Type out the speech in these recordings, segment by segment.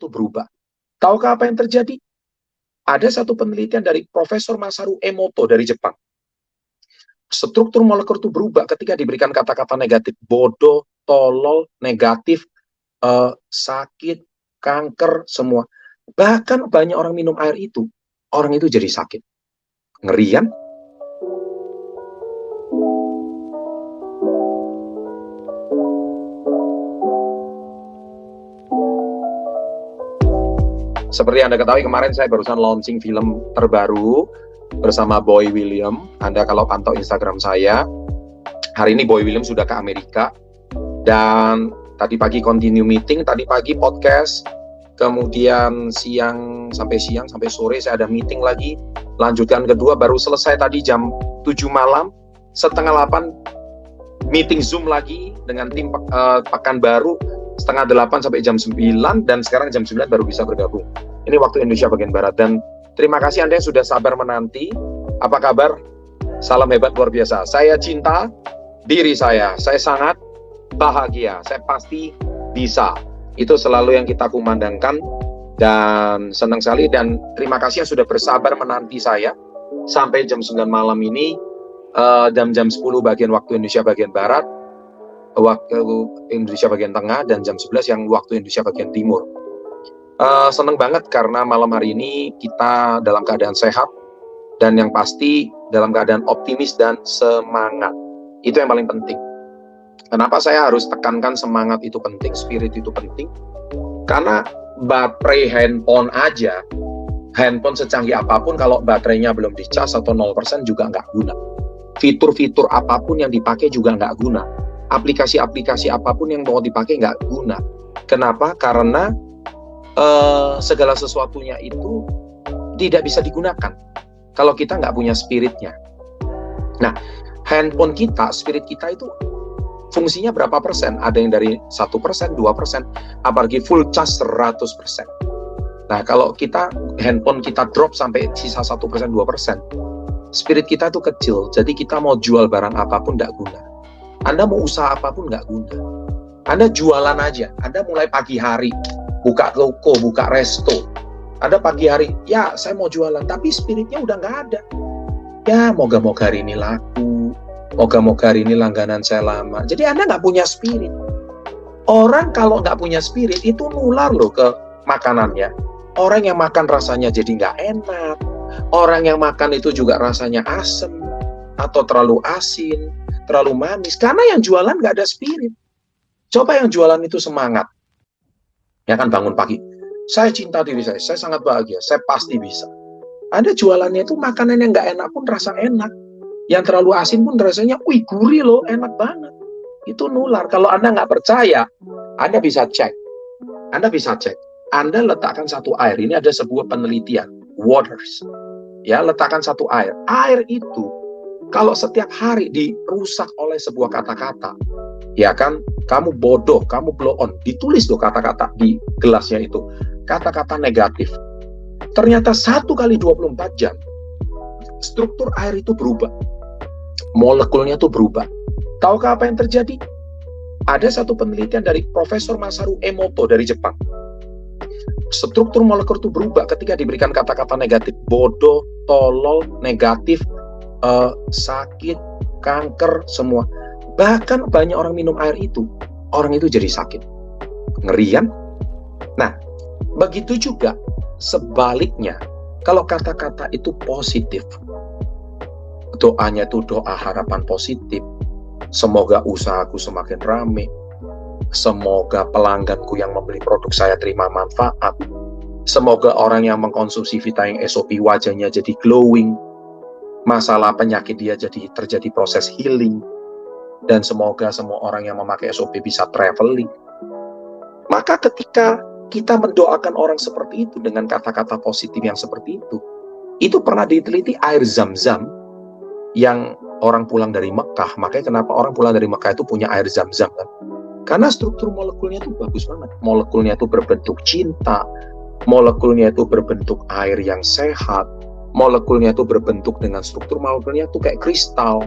itu berubah. Tahukah apa yang terjadi? Ada satu penelitian dari Profesor Masaru Emoto dari Jepang. Struktur molekul itu berubah ketika diberikan kata-kata negatif. Bodoh, tolol, negatif, sakit, kanker, semua. Bahkan banyak orang minum air itu, orang itu jadi sakit. Ngeri kan? Seperti Anda ketahui, kemarin saya barusan launching film terbaru bersama Boy William. Anda kalau pantau Instagram saya, hari ini Boy William sudah ke Amerika. Dan tadi pagi continue meeting, tadi pagi podcast, kemudian siang sampai sore saya ada meeting lagi. Lanjutkan kedua, baru selesai tadi jam 7 malam, setengah 8, meeting Zoom lagi dengan tim Pekanbaru, setengah 8 sampai jam 9, dan sekarang jam 9 baru bisa bergabung. Ini waktu Indonesia bagian Barat, dan terima kasih Anda yang sudah sabar menanti. Apa kabar? Salam hebat luar biasa. Saya cinta diri saya sangat bahagia, saya pasti bisa. Itu selalu yang kita kumandangkan, dan senang sekali, dan terima kasih yang sudah bersabar menanti saya sampai jam 9 malam ini, jam 10 bagian waktu Indonesia bagian Barat, waktu Indonesia bagian Tengah, dan jam 11 yang waktu Indonesia bagian Timur. Senang banget karena malam hari ini kita dalam keadaan sehat, dan yang pasti dalam keadaan optimis dan semangat. Itu yang paling penting. Kenapa saya harus tekankan semangat itu penting, spirit itu penting? Karena baterai handphone aja, handphone secanggih apapun kalau baterainya belum dicas atau 0% juga nggak guna. Fitur-fitur apapun yang dipakai juga nggak guna. Aplikasi-aplikasi apapun yang mau dipakai nggak guna. Kenapa? Karena segala sesuatunya itu tidak bisa digunakan kalau kita nggak punya spiritnya. Nah, handphone kita, spirit kita itu fungsinya berapa persen? Ada yang dari 1%, 2%, apalagi full charge 100%. Nah, kalau handphone kita drop sampai sisa 1%, 2%, spirit kita itu kecil, jadi kita mau jual barang apapun nggak guna. Anda mau usaha apapun nggak guna. Anda jualan aja, Anda mulai pagi hari, buka toko, buka resto. Ada pagi hari, ya saya mau jualan, tapi spiritnya udah nggak ada. Ya, moga-moga hari ini laku, moga-moga hari ini langganan saya lama. Jadi Anda nggak punya spirit. Orang kalau nggak punya spirit, itu nular loh ke makanannya. Orang yang makan rasanya jadi nggak enak. Orang yang makan itu juga rasanya asem, atau terlalu asin, terlalu manis. Karena yang jualan nggak ada spirit. Coba yang jualan itu semangat. Ya kan, bangun pagi, saya cinta diri saya sangat bahagia, saya pasti bisa. Anda jualannya itu makanan yang nggak enak pun rasa enak, yang terlalu asin pun rasanya, wih gurih loh, enak banget. Itu nular. Kalau Anda nggak percaya, Anda bisa cek. Anda letakkan satu air, ini ada sebuah penelitian, Waters. Ya, letakkan satu air. Air itu, kalau setiap hari dirusak oleh sebuah kata-kata, ya kan, kamu bodoh, kamu blow on, ditulis tuh kata-kata di gelasnya itu, kata-kata negatif. Ternyata 1 kali 24 jam, struktur air itu berubah. Molekulnya itu berubah. Tahukah apa yang terjadi? Ada satu penelitian dari Profesor Masaru Emoto dari Jepang. Struktur molekul itu berubah ketika diberikan kata-kata negatif. Bodoh, tolol, negatif, sakit, kanker, semua. Bahkan banyak orang minum air itu, orang itu jadi sakit. Ngeri kan? Nah, begitu juga sebaliknya, kalau kata-kata itu positif, doanya itu doa harapan positif, semoga usahaku semakin rame, semoga pelangganku yang membeli produk saya terima manfaat, semoga orang yang mengkonsumsi vitamin SOP wajahnya jadi glowing, masalah penyakit dia jadi terjadi proses healing, dan semoga semua orang yang memakai SOP bisa traveling. Maka ketika kita mendoakan orang seperti itu dengan kata-kata positif yang seperti itu pernah diteliti air Zam-Zam yang orang pulang dari Mekah. Makanya kenapa orang pulang dari Mekah itu punya air Zam-Zam kan? Karena struktur molekulnya itu bagus banget. Molekulnya itu berbentuk cinta, molekulnya itu berbentuk air yang sehat, molekulnya itu berbentuk dengan struktur molekulnya itu kayak kristal.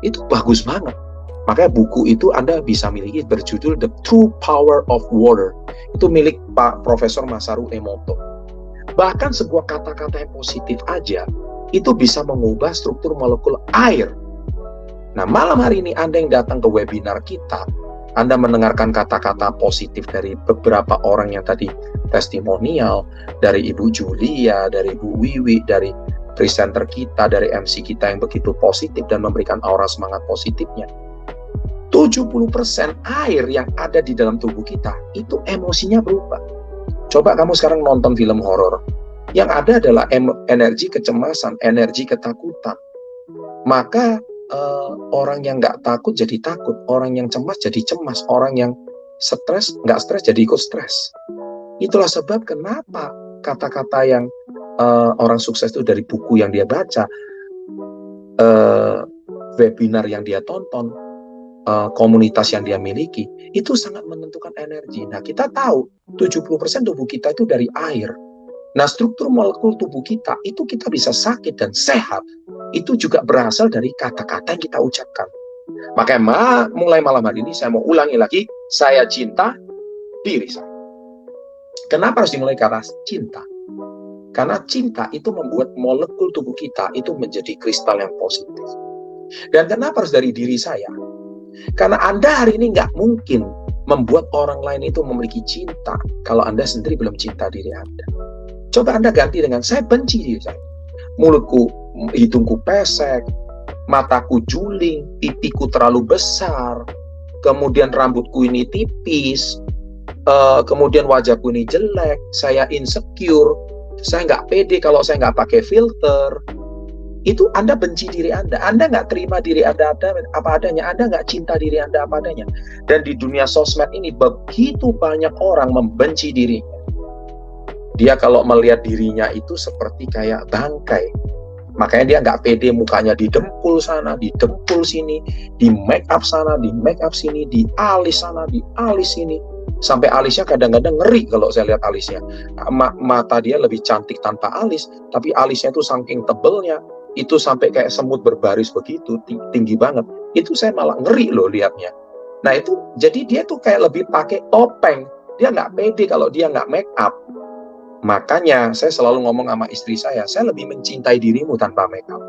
Itu bagus banget. Makanya buku itu Anda bisa miliki berjudul The True Power of Water. Itu milik Pak Profesor Masaru Emoto. Bahkan sebuah kata-kata yang positif aja, itu bisa mengubah struktur molekul air. Nah, malam hari ini Anda yang datang ke webinar kita, Anda mendengarkan kata-kata positif dari beberapa orang yang tadi testimonial, dari Ibu Julia, dari Ibu Wiwi, dari presenter kita, dari MC kita yang begitu positif dan memberikan aura semangat positifnya. 70% air yang ada di dalam tubuh kita, itu emosinya berubah. Coba kamu sekarang nonton film horor. Yang ada adalah energi kecemasan, energi ketakutan. Maka orang yang nggak takut jadi takut, orang yang cemas jadi cemas, orang yang stres, nggak stres jadi ikut stres. Itulah sebab kenapa kata-kata yang orang sukses itu dari buku yang dia baca, webinar yang dia tonton, komunitas yang dia miliki, itu sangat menentukan energi. Nah, kita tahu 70% tubuh kita itu dari air. Nah, struktur molekul tubuh kita itu kita bisa sakit dan sehat, itu juga berasal dari kata-kata yang kita ucapkan. Makanya mulai malam hari ini saya mau ulangi lagi, saya cinta diri saya. Kenapa harus dimulai karena cinta? Karena cinta itu membuat molekul tubuh kita itu menjadi kristal yang positif. Dan kenapa harus dari diri saya? Karena Anda hari ini nggak mungkin membuat orang lain itu memiliki cinta kalau Anda sendiri belum cinta diri Anda. Coba Anda ganti dengan saya benci diri saya. Mulutku, hidungku pesek, mataku juling, pipiku terlalu besar, kemudian rambutku ini tipis, kemudian wajahku ini jelek, saya insecure, saya nggak pede kalau saya nggak pakai filter. Itu Anda benci diri Anda nggak terima diri Anda apa adanya, Anda nggak cinta diri Anda apa adanya. Dan di dunia sosmed ini begitu banyak orang membenci dirinya. Dia kalau melihat dirinya itu seperti kayak bangkai. Makanya dia nggak pede, mukanya didempul sana, didempul sini, di make up sana, di make up sini, di alis sana, di alis sini. Sampai alisnya kadang-kadang ngeri kalau saya lihat alisnya. Mata dia lebih cantik tanpa alis, tapi alisnya itu saking tebelnya, itu sampai kayak semut berbaris begitu, tinggi banget. Itu saya malah ngeri loh lihatnya. Nah itu, jadi dia tuh kayak lebih pakai topeng. Dia nggak pede kalau dia nggak make up. Makanya saya selalu ngomong sama istri saya lebih mencintai dirimu tanpa make up.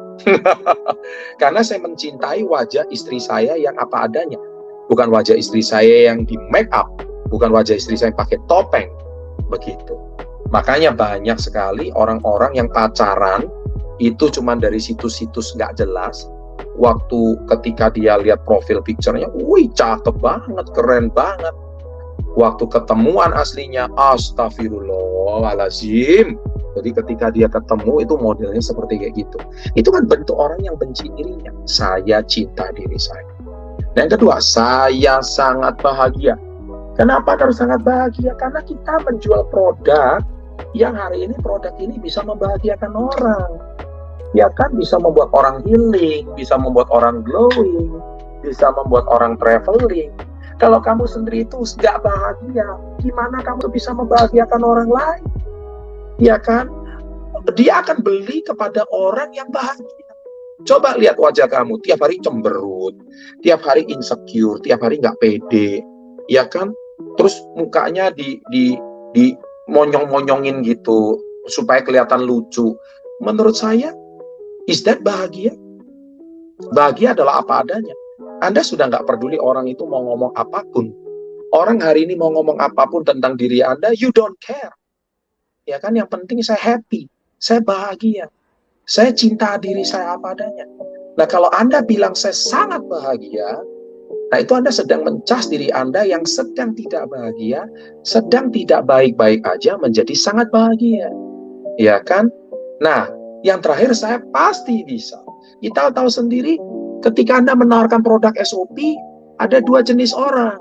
Karena saya mencintai wajah istri saya yang apa adanya. Bukan wajah istri saya yang di make up, bukan wajah istri saya yang pakai topeng. Begitu. Makanya banyak sekali orang-orang yang pacaran itu cuma dari situs-situs nggak jelas. Waktu ketika dia lihat profil picture-nya, wih cakep banget, keren banget. Waktu ketemuan aslinya, astagfirullahaladzim. Jadi ketika dia ketemu itu modelnya seperti kayak gitu. Itu kan bentuk orang yang benci dirinya. Saya cinta diri saya. Dan yang kedua, saya sangat bahagia. Kenapa harus sangat bahagia? Karena kita menjual produk yang hari ini produk ini bisa membahagiakan orang. Ya kan, bisa membuat orang healing, bisa membuat orang glowing, bisa membuat orang traveling. Kalau kamu sendiri itu nggak bahagia, gimana kamu bisa membahagiakan orang lain? Ya kan? Dia akan beli kepada orang yang bahagia. Coba lihat wajah kamu, tiap hari cemberut, tiap hari insecure, tiap hari nggak pede. Ya kan? Terus mukanya di monyong-monyongin gitu, supaya kelihatan lucu. Menurut saya, is that bahagia? Bahagia adalah apa adanya. Anda sudah nggak peduli orang itu mau ngomong apapun. Orang hari ini mau ngomong apapun tentang diri Anda, you don't care. Ya kan, yang penting saya happy, saya bahagia, saya cinta diri saya apa adanya. Nah kalau Anda bilang saya sangat bahagia, nah itu Anda sedang mencas diri Anda yang sedang tidak bahagia, sedang tidak baik-baik aja menjadi sangat bahagia. Ya kan? Nah, yang terakhir saya pasti bisa. Kita tahu sendiri, ketika Anda menawarkan produk SOP, ada dua jenis orang.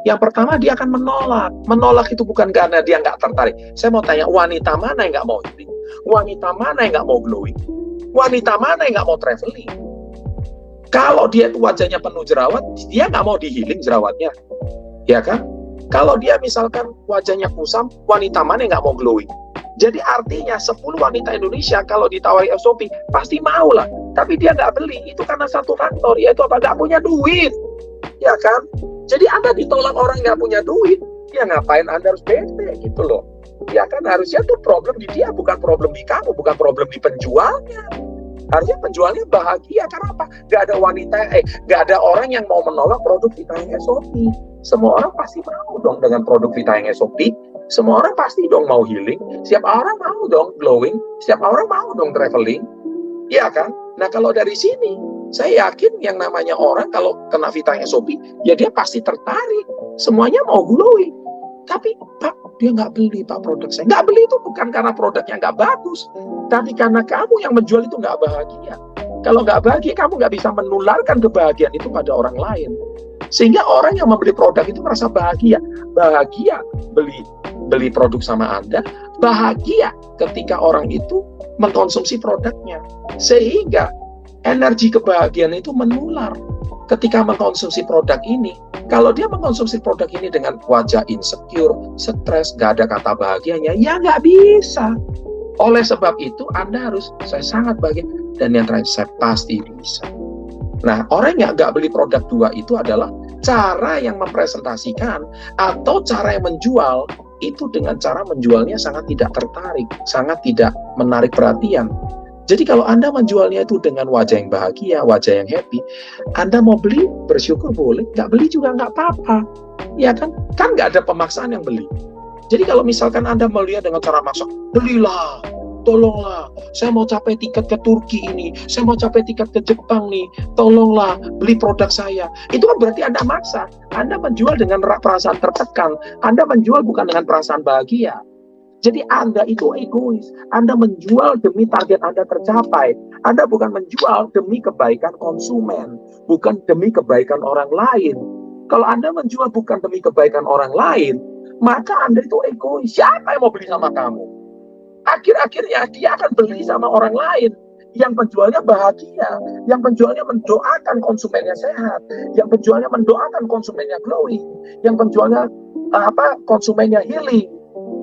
Yang pertama, dia akan menolak. Menolak itu bukan karena dia nggak tertarik. Saya mau tanya, wanita mana yang nggak mau healing? Wanita mana yang nggak mau glowing? Wanita mana yang nggak mau traveling? Kalau dia itu wajahnya penuh jerawat, dia nggak mau di-healing jerawatnya. Ya kan? Kalau dia misalkan wajahnya kusam, wanita mana yang nggak mau glowing? Jadi artinya 10 wanita Indonesia kalau ditawari SOP pasti mau lah. Tapi dia nggak beli. Itu karena satu faktor, yaitu apa? Nggak punya duit. ya kan? Jadi Anda ditolak orang nggak punya duit, ya ngapain Anda harus bete gitu loh? Ya kan, harusnya tuh problem di dia, bukan problem di kamu, bukan problem di penjualnya. Harusnya penjualnya bahagia, karena apa? Gak ada gak ada orang yang mau menolak produk Vitahealth SOP. Semua orang pasti mau dong dengan produk Vitahealth SOP. Semua orang pasti dong mau healing. Setiap orang mau dong glowing. Setiap orang mau dong traveling. Iya kan? Nah, kalau dari sini, saya yakin yang namanya orang kalau kena Vitahealth SOP, ya dia pasti tertarik. Semuanya mau glowing. Tapi, Pak, dia nggak beli, Pak, produk saya. Nggak beli itu bukan karena produknya nggak bagus, tapi karena kamu yang menjual itu nggak bahagia. Kalau nggak bahagia, kamu nggak bisa menularkan kebahagiaan itu pada orang lain. Sehingga orang yang membeli produk itu merasa bahagia. Bahagia beli produk sama Anda, bahagia ketika orang itu mengkonsumsi produknya. Sehingga energi kebahagiaan itu menular ketika mengkonsumsi produk ini. Kalau dia mengkonsumsi produk ini dengan wajah insecure, stres, gak ada kata bahagianya, ya nggak bisa. Oleh sebab itu, Anda harus, saya sangat bahagia, dan yang terakhir, saya pasti bisa. Nah, orang yang nggak beli produk dua itu adalah cara yang mempresentasikan atau cara yang menjual, itu dengan cara menjualnya sangat tidak tertarik, sangat tidak menarik perhatian. Jadi kalau Anda menjualnya itu dengan wajah yang bahagia, wajah yang happy, Anda mau beli, bersyukur boleh, nggak beli juga nggak apa-apa. Ya kan? Kan nggak ada pemaksaan yang beli. Jadi kalau misalkan Anda melihat dengan cara maksa, belilah, tolonglah, saya mau capai tiket ke Turki ini, saya mau capai tiket ke Jepang nih, tolonglah, beli produk saya. Itu kan berarti Anda maksa. Anda menjual dengan perasaan tertekan. Anda menjual bukan dengan perasaan bahagia. Jadi Anda itu egois. Anda menjual demi target Anda tercapai. Anda bukan menjual demi kebaikan konsumen, bukan demi kebaikan orang lain. Kalau Anda menjual bukan demi kebaikan orang lain, maka Anda itu egois. Siapa yang mau beli sama kamu? Akhir-akhirnya dia akan beli sama orang lain. Yang penjualnya bahagia, yang penjualnya mendoakan konsumennya sehat, yang penjualnya mendoakan konsumennya glowing, yang penjualnya konsumennya healing.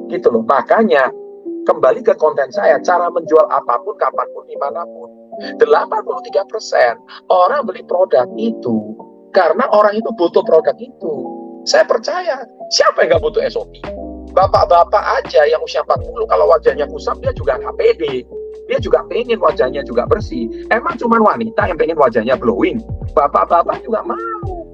Gitu loh. Makanya kembali ke konten saya, cara menjual apapun, kapanpun, dimanapun, 83% orang beli produk itu karena orang itu butuh produk itu. Saya percaya, siapa yang nggak butuh SOP? Bapak-bapak aja yang usia 40, kalau wajahnya kusam, dia juga nggak pede. Dia juga pengen wajahnya juga bersih. Emang cuma wanita yang pengen wajahnya glowing? Bapak-bapak juga mau.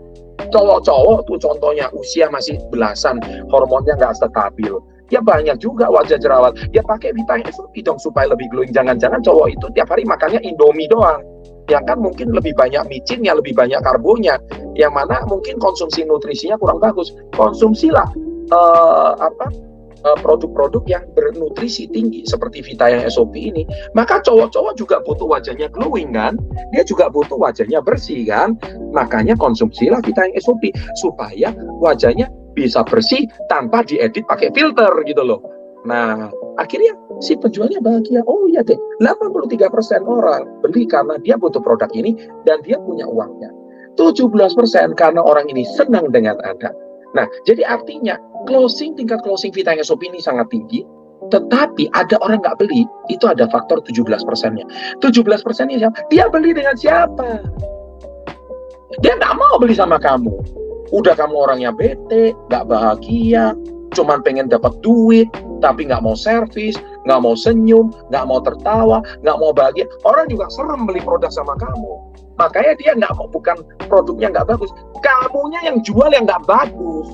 Cowok-cowok tuh contohnya usia masih belasan, hormonnya nggak stabil. Ya banyak juga wajah jerawat. Ya pakai Vitahealth SOP dong supaya lebih glowing. Jangan-jangan cowok itu tiap hari makannya Indomie doang. Ya kan mungkin lebih banyak micinnya, lebih banyak karbonya. Yang mana mungkin konsumsi nutrisinya kurang bagus. Konsumsilah produk-produk yang bernutrisi tinggi seperti Vitahealth SOP ini. Maka cowok-cowok juga butuh wajahnya glowing kan? Dia juga butuh wajahnya bersih kan? Makanya konsumsilah Vitahealth SOP supaya wajahnya bisa bersih tanpa diedit pakai filter gitu loh. Nah, akhirnya si penjualnya bahagia. Oh iya deh, 83% orang beli karena dia butuh produk ini dan dia punya uangnya. 17% karena orang ini senang dengan Anda. Nah, jadi artinya tingkat closing Vitahealth SOP ini sangat tinggi, tetapi ada orang nggak beli, itu ada faktor 17%-nya. 17%-nya siapa? Dia beli dengan siapa? Dia nggak mau beli sama kamu. Udah kamu orangnya bete, nggak bahagia, cuman pengen dapat duit, tapi nggak mau servis, nggak mau senyum, nggak mau tertawa, nggak mau bahagia. Orang juga serem beli produk sama kamu. Makanya dia nggak mau, bukan produknya nggak bagus. Kamunya yang jual yang nggak bagus.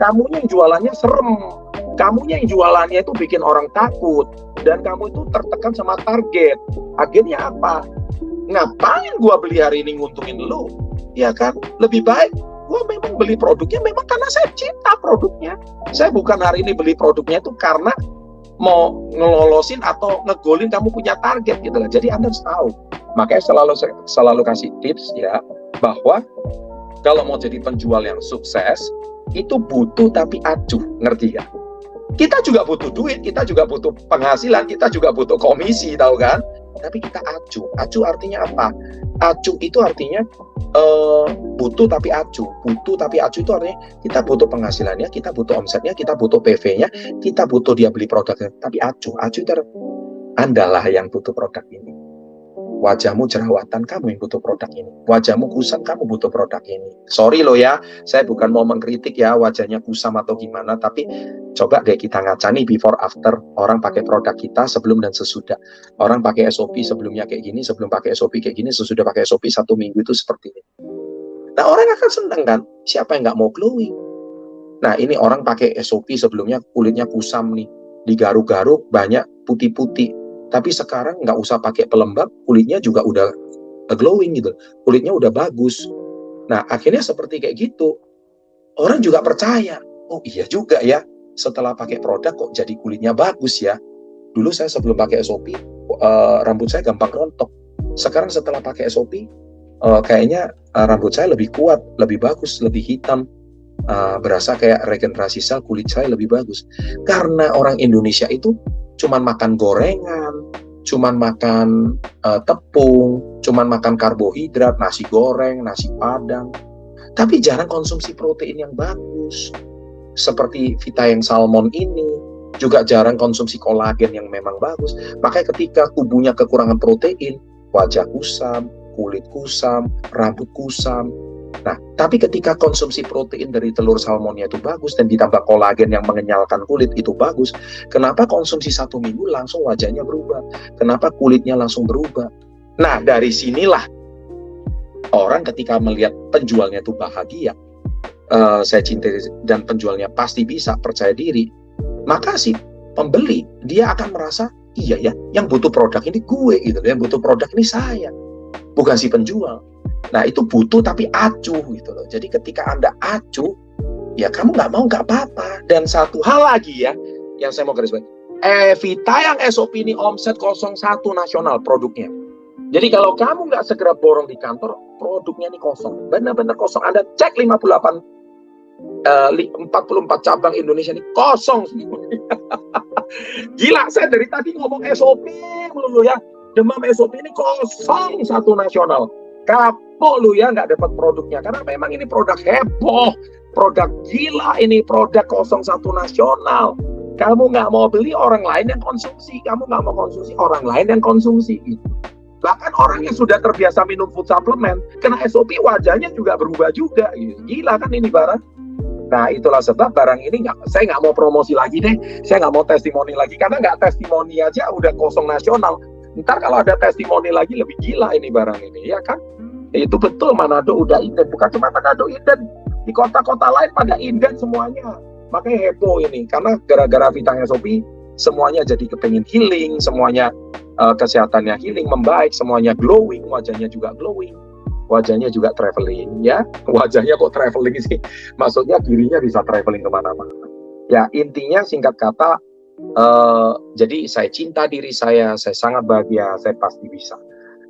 Kamunya yang jualannya serem. Kamunya yang jualannya itu bikin orang takut. Dan kamu itu tertekan sama target. Akhirnya apa? Ngapain gua beli hari ini nguntungin lu? Ya kan? Lebih baik gua memang beli produknya memang karena saya cinta produknya. Saya bukan hari ini beli produknya itu karena mau ngelolosin atau ngegolin kamu punya target gitu lah. Jadi Anda harus tahu. Makanya selalu kasih tips ya, bahwa kalau mau jadi penjual yang sukses itu butuh tapi acuh, ngerti ya? Kita juga butuh duit, kita juga butuh penghasilan, kita juga butuh komisi, tahu kan? Tapi kita acuh. Acuh artinya apa? Acuh itu artinya butuh tapi acuh. Butuh tapi acuh itu artinya kita butuh penghasilannya, kita butuh omsetnya, kita butuh PV-nya, kita butuh dia beli produknya. Tapi acuh. Acuh itu Anda lah yang butuh produk ini. Wajahmu jerawatan, kamu yang butuh produk ini. Wajahmu kusam, kamu butuh produk ini. Sorry loh ya, saya bukan mau mengkritik ya wajahnya kusam atau gimana, tapi coba deh kita ngaca nih before after orang pakai produk kita sebelum dan sesudah. Orang pakai SOP sebelumnya kayak gini, sebelum pakai SOP kayak gini, sesudah pakai SOP 1 minggu itu seperti ini. Nah orang akan senang kan, siapa yang nggak mau glowing? Nah ini orang pakai SOP sebelumnya kulitnya kusam nih, digaruk-garuk banyak putih-putih. Tapi sekarang nggak usah pakai pelembab, kulitnya juga udah glowing gitu. Kulitnya udah bagus. Nah, akhirnya seperti kayak gitu. Orang juga percaya. Oh iya juga ya, setelah pakai produk kok jadi kulitnya bagus ya. Dulu saya sebelum pakai SOP, rambut saya gampang rontok. Sekarang setelah pakai SOP, kayaknya rambut saya lebih kuat, lebih bagus, lebih hitam. Berasa kayak regenerasi sel kulit saya lebih bagus. Karena orang Indonesia itu cuman makan gorengan, cuman makan tepung, cuman makan karbohidrat, nasi goreng, nasi padang, tapi jarang konsumsi protein yang bagus seperti Vita yang salmon ini, juga jarang konsumsi kolagen yang memang bagus. Makanya ketika tubuhnya kekurangan protein, wajah kusam, kulit kusam, rambut kusam. Nah, tapi ketika konsumsi protein dari telur salmonnya itu bagus dan ditambah kolagen yang mengenyalkan kulit itu bagus, kenapa konsumsi 1 minggu langsung wajahnya berubah? Kenapa kulitnya langsung berubah? Nah, dari sinilah orang ketika melihat penjualnya itu bahagia, saya cinta dan penjualnya pasti bisa percaya diri, maka si pembeli dia akan merasa iya ya, yang butuh produk ini gue gitu, yang butuh produk ini saya, bukan si penjual. Nah itu butuh tapi acuh gitu loh. Jadi ketika Anda acuh, ya kamu nggak mau nggak apa-apa. Dan satu hal lagi ya, yang saya mau garis bawahi, Vita yang SOP ini omset 01 nasional produknya. Jadi kalau kamu nggak segera borong di kantor, produknya ini kosong. Benar-benar kosong. Anda cek 44 cabang Indonesia ini kosong semuanya. Gila, saya dari tadi ngomong SOP melulu ya. Demam SOP ini 01 nasional. Kapok lu ya nggak dapat produknya, karena memang ini produk heboh, produk gila, ini produk 01 nasional. Kamu nggak mau beli, orang lain yang konsumsi. Kamu nggak mau konsumsi, orang lain yang konsumsi. Bahkan orang yang sudah terbiasa minum food supplement, kena SOP wajahnya juga berubah juga. Gila kan ini barang. Nah itulah sebab barang ini saya nggak mau promosi lagi deh, saya nggak mau testimoni lagi, karena nggak testimoni aja udah kosong nasional. Ntar kalau ada testimoni lagi lebih gila ini barang ini, ya kan? Itu betul, Manado udah inden, bukan cuma Manado inden, di kota-kota lain pada inden semuanya. Makanya heboh ini, karena gara-gara Vita SOP semuanya jadi kepengen healing, semuanya kesehatannya healing, membaik, semuanya glowing, wajahnya juga glowing, wajahnya juga traveling, ya. Wajahnya kok traveling sih? Maksudnya dirinya bisa traveling kemana-mana. Ya intinya singkat kata, jadi saya cinta diri saya sangat bahagia, saya pasti bisa.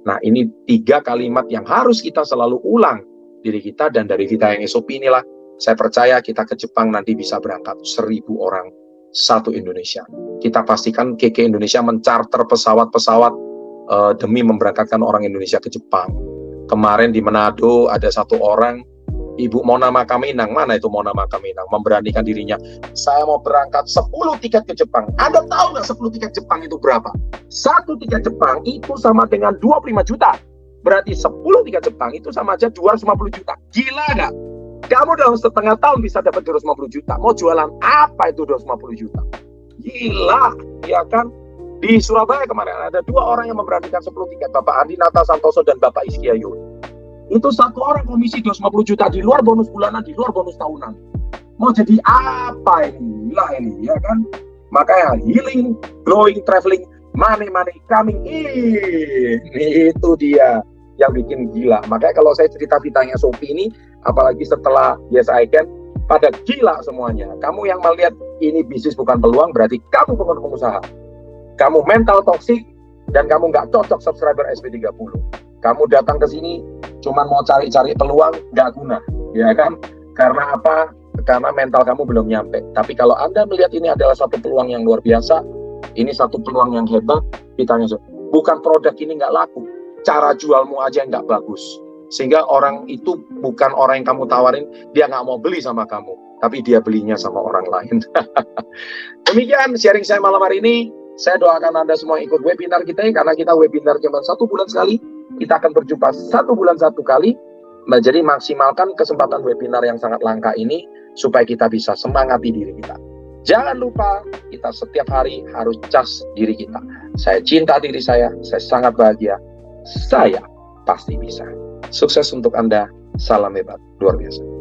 Nah ini 3 kalimat yang harus kita selalu ulang diri kita, dan dari Vita yang SOP inilah saya percaya kita ke Jepang nanti bisa berangkat 1.000 orang satu Indonesia. Kita pastikan KK Indonesia mencarter pesawat-pesawat demi memberangkatkan orang Indonesia ke Jepang. Kemarin di Manado ada 1 orang, Ibu Mona Makaminang, mana itu Mona Makaminang, memberanikan dirinya, saya mau berangkat 10 tiket ke Jepang. Anda tahu nggak 10 tiket Jepang itu berapa? 1 tiket Jepang itu sama dengan 25 juta. Berarti 10 tiket Jepang itu sama aja 250 juta. Gila nggak? Kamu dalam setengah tahun bisa dapat 250 juta. Mau jualan apa itu 250 juta? Gila, ya kan? Di Surabaya kemarin ada 2 orang yang memberanikan 10 tiket, Bapak Andi Nata Santoso dan Bapak Iskiayu. Itu 1 orang komisi 250 juta, di luar bonus bulanan, di luar bonus tahunan. Mau jadi apa ini? Gila ini, ya kan? Makanya healing, glowing, traveling, money coming in. Itu dia yang bikin gila. Makanya kalau saya cerita Vitanya SOP ini, apalagi setelah Yes I Can, pada gila semuanya. Kamu yang melihat ini bisnis bukan peluang, berarti kamu pengusaha. Kamu mental toksik, dan kamu nggak cocok subscriber SP30. Kamu datang ke sini cuman mau cari-cari peluang, nggak guna, ya kan? Karena apa? Karena mental kamu belum nyampe. Tapi kalau Anda melihat ini adalah satu peluang yang luar biasa, ini satu peluang yang hebat, ditanya, bukan produk ini nggak laku, cara jualmu aja nggak bagus. Sehingga orang itu bukan orang yang kamu tawarin, dia nggak mau beli sama kamu, tapi dia belinya sama orang lain. Demikian sharing saya malam hari ini. Saya doakan Anda semua ikut webinar kita ya, karena kita webinar cuma 1 bulan sekali. Kita akan berjumpa 1 bulan 1 kali. Jadi maksimalkan kesempatan webinar yang sangat langka ini supaya kita bisa semangati diri kita. Jangan lupa kita setiap hari harus cas diri kita. Saya cinta diri saya sangat bahagia. Saya pasti bisa. Sukses untuk Anda. Salam hebat, luar biasa.